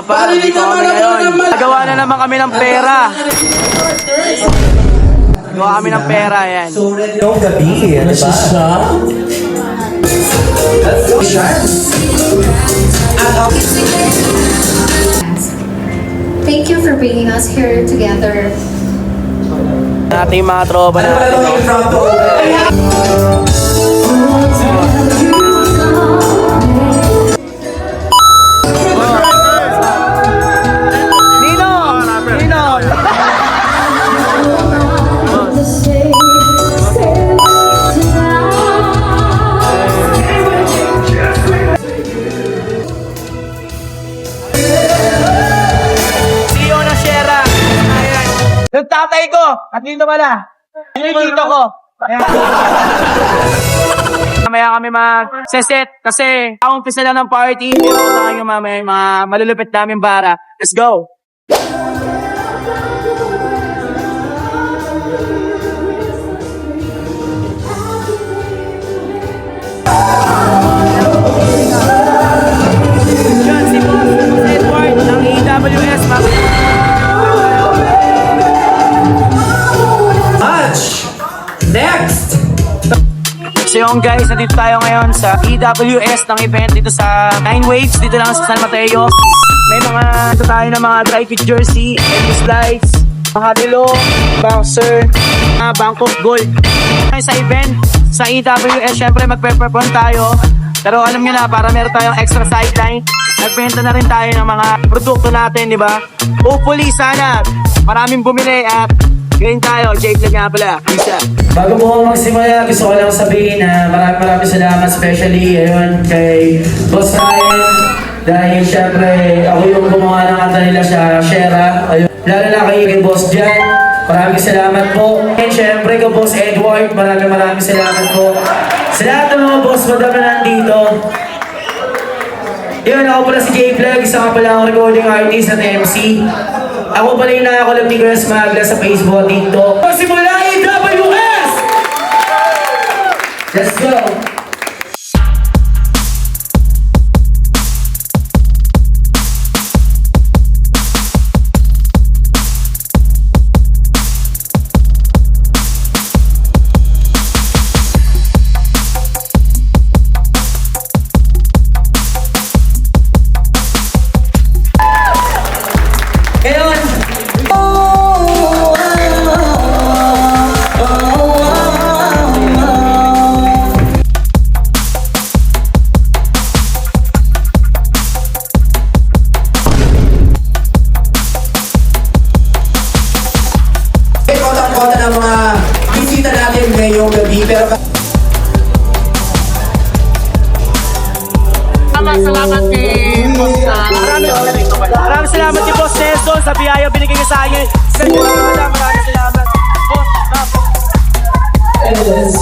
mga pa, dito kami ngayon. Nagawa na naman kami ng pera. Nagawa kami ng pera, yan. Yung gabi, ano ba? Thank you for bringing us here together. Natin yung mga tropa natin. Yung tatay ko, at dito pala. Yung dito ko. Mamaya kami mag-set kasi umpisa lang ng party. Pero tayo nyo mamaya yung mga malulupit namin bara. Let's go! Yan si Boss Edward ng EWS. Next! So yung guys, nandito tayo ngayon sa EWS ng event dito sa 9 Waves, dito lang sa San Mateo. May mga, ito tayo ng mga dry fit jersey, and slides, mga dilo, bouncer, Bangkok Gold. Sa event, sa EWS, syempre magpe-perform tayo. Pero alam nyo na, para meron tayong extra sideline, nagbenta na rin tayo ng mga produkto natin, di ba? Hopefully, sana, maraming bumili at ngayon tayo, Jake lang nga pala. Isa. Bago po magsimula, gusto ko lang sabihin na maraming salamat, especially ayun, kay Boss Ryan. Dahil syempre, ako yung gumawa ng kanta nila sa Shera. Ayun. Lalo na kay Boss Jan. Maraming salamat po. And syempre kay Boss Edward, maraming salamat po. Sa lahat ng mga boss mo na nandito. Yun, ako pala si Jay Vlog, isa ka pala ang recording artist at MC. Ako pala yung nakakulab ni Girls Magla sa Facebook, TikTok. Magsimula EWS! Let's go! Salamat kay Boss. Maraming salamat kay Boss Nelson sa biyaya binigay niya sa akin. Maraming salamat. Boss,